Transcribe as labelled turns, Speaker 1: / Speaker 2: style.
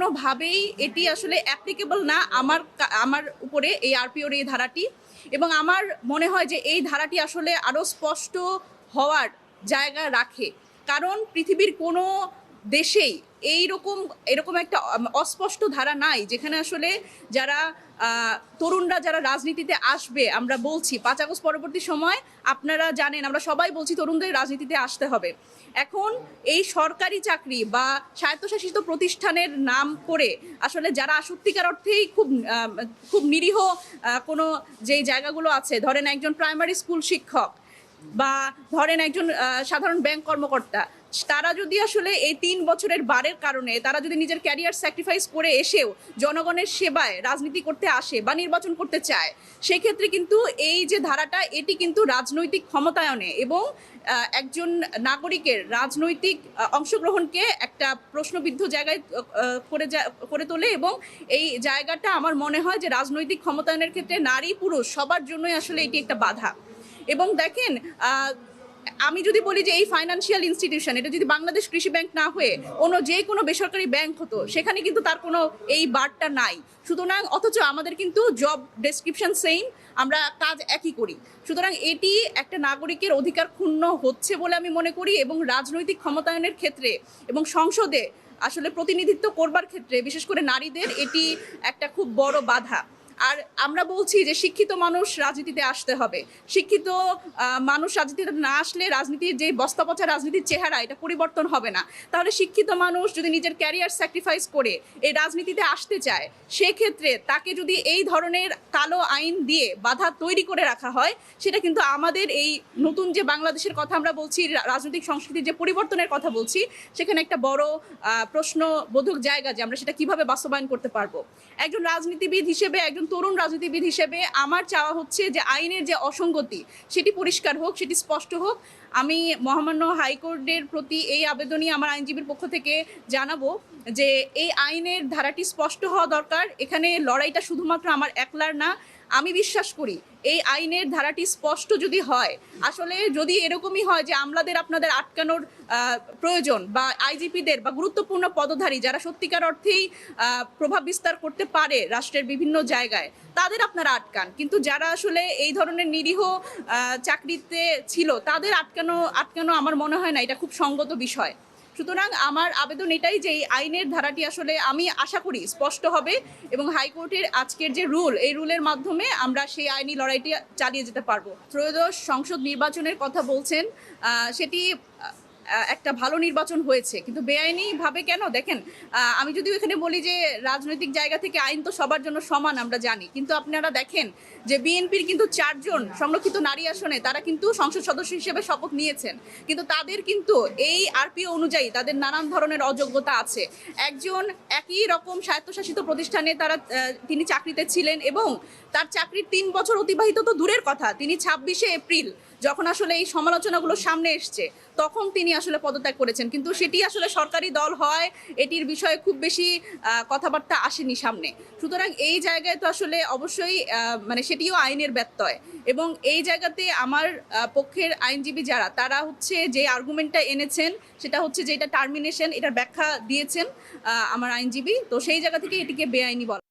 Speaker 1: কোনোভাবেই এটি আসলে অ্যাপ্লিকেবল না আমার উপরে এই আরপিওর এই ধারাটি। এবং আমার মনে হয় যে এই ধারাটি আসলে আরও স্পষ্ট হওয়ার জায়গা রাখে, কারণ পৃথিবীর কোনো দেশেই এরকম একটা অস্পষ্ট ধারা নাই যেখানে আসলে যারা তরুণরা যারা রাজনীতিতে আসবে, আমরা বলছি 5 আগস্ট পরবর্তী সময় আপনারা জানেন আমরা সবাই বলছি তরুণদের রাজনীতিতে আসতে হবে। এখন এই সরকারি চাকরি বা স্বায়ত্তশাসিত প্রতিষ্ঠানের নাম করে আসলে যারা সত্যিকার অর্থেই খুব নিরীহ কোনো যেই জায়গাগুলো আছে, ধরেন একজন প্রাইমারি স্কুল শিক্ষক বা ধরেন একজন সাধারণ ব্যাংক কর্মকর্তা, তারা যদি আসলে এই 3 বছরের বারের কারণে তারা যদি নিজের ক্যারিয়ার স্যাক্রিফাইস করে এসেও জনগণের সেবায় রাজনীতি করতে আসে বা নির্বাচন করতে চায়, সেক্ষেত্রে কিন্তু এই যে ধারাটা এটি কিন্তু রাজনৈতিক ক্ষমতায়নে এবং একজন নাগরিকের রাজনৈতিক অংশগ্রহণকে একটা প্রশ্নবিদ্ধ জায়গায় করে তোলে। এবং এই জায়গাটা আমার মনে হয় যে রাজনৈতিক ক্ষমতায়নের ক্ষেত্রে নারী পুরুষ সবার জন্যই আসলে এটি একটা বাধা। এবং দেখেন, আমি যদি বলি যে এই ফাইন্যান্সিয়াল ইনস্টিটিউশন এটা যদি বাংলাদেশ কৃষি ব্যাংক না হয়ে যে কোনো বেসরকারি ব্যাংক হতো, সেখানে কিন্তু তার কোনো এই বারটা নাই। সুতরাং অথচ আমাদের কিন্তু জব ডেসক্রিপশন সেম, আমরা কাজ একই করি। সুতরাং এটি একটা নাগরিকের অধিকার ক্ষুণ্ণ হচ্ছে বলে আমি মনে করি। এবং রাজনৈতিক ক্ষমতায়নের ক্ষেত্রে এবং সংসদে আসলে প্রতিনিধিত্ব করবার ক্ষেত্রে বিশেষ করে নারীদের এটি একটা খুব বড় বাধা। আর আমরা বলছি যে শিক্ষিত মানুষ রাজনীতিতে আসতে হবে। শিক্ষিত মানুষ রাজনীতিতে না আসলে রাজনীতির যে বস্তাপচা রাজনীতির চেহারা এটা পরিবর্তন হবে না। তাহলে শিক্ষিত মানুষ যদি নিজের ক্যারিয়ার স্যাক্রিফাইস করে এই রাজনীতিতে আসতে চায়, সেক্ষেত্রে তাকে যদি এই ধরনের কালো আইন দিয়ে বাধা তৈরি করে রাখা হয়, সেটা কিন্তু আমাদের এই নতুন যে বাংলাদেশের কথা আমরা বলছি, রাজনৈতিক সংস্কৃতির যে পরিবর্তনের কথা বলছি, সেখানে একটা বড় প্রশ্নবোধক জায়গা যে আমরা সেটা কিভাবে বাস্তবায়ন করতে পারবো। একজন রাজনীতিবিদ হিসেবে, একজন তরুণ রাজনীতিবিদ হিসেবে আমার চাওয়া হচ্ছে যে আইনের যে অসঙ্গতি সেটি পরিষ্কার হোক, সেটি স্পষ্ট হোক। আমি মহামান্য হাইকোর্টের প্রতি এই আবেদনই আমার আইনজীবীর পক্ষ থেকে জানাবো যে এই আইনের ধারাটি স্পষ্ট হওয়া দরকার। এখানে লড়াইটা শুধুমাত্র আমার একলার না। আমি বিশ্বাস করি এই আইনের ধারাটি স্পষ্ট যদি হয়, আসলে যদি এরকমই হয় যে আপনাদের আটকানোর প্রয়োজন বা আইজিপিদের বা গুরুত্বপূর্ণ পদধারী যারা সত্যিকার অর্থেই প্রভাব বিস্তার করতে পারে রাষ্ট্রের বিভিন্ন জায়গায়, তাদের আপনারা আটকান, কিন্তু যারা আসলে এই ধরনের নিরীহ চাকরিতে ছিল তাদের আটকানো আমার মনে হয় না এটা খুব সঙ্গত বিষয়। সুতরাং আমার আবেদন এটাই যে এই আইনের ধারাটি আসলে আমি আশা করি স্পষ্ট হবে এবং হাইকোর্টের আজকের যে রুল, এই রুলের মাধ্যমে আমরা সেই আইনি লড়াইটি চালিয়ে যেতে পারবো। ত্রয়োদশ সংসদ নির্বাচনের কথা বলছেন, সেটি একটা ভালো নির্বাচন হয়েছে, কিন্তু বেআইনিভাবে কেন? দেখেন, আমি যদিও এখানে বলি যে রাজনৈতিক জায়গা থেকে আইন তো সবার জন্য সমান, আমরা জানি, কিন্তু আপনারা দেখেন যে বিএনপির কিন্তু 4 জন সংরক্ষিত নারী আসনে তারা কিন্তু সংসদ সদস্য হিসেবে শপথ নিয়েছেন, কিন্তু তাদের কিন্তু এই আরপিও অনুযায়ী তাদের নানান ধরনের অযোগ্যতা আছে। একজন একই রকম স্বায়ত্তশাসিত প্রতিষ্ঠানে তিনি চাকরিতে ছিলেন এবং তার চাকরির 3 বছর অতিবাহিত তো দূরের কথা, তিনি 26শে এপ্রিল যখন আসলে এই সমালোচনাগুলো সামনে এসছে তখন তিনি আসলে পদত্যাগ করেছেন, কিন্তু সেটি আসলে সরকারি দল হয় এটির বিষয়ে খুব বেশি কথাবার্তা আসেনি সামনে। সুতরাং এই জায়গায় তো আসলে অবশ্যই সেটিও আইনের ব্যত্যয়। এবং এই জায়গাতে আমার পক্ষের আইনজীবী যারা, তারা হচ্ছে যে আর্গুমেন্টটা এনেছেন সেটা হচ্ছে যে এটা টার্মিনেশন, এটার ব্যাখ্যা দিয়েছেন আমার আইনজীবী, তো সেই জায়গা থেকে এটিকে বেআইনি বলা।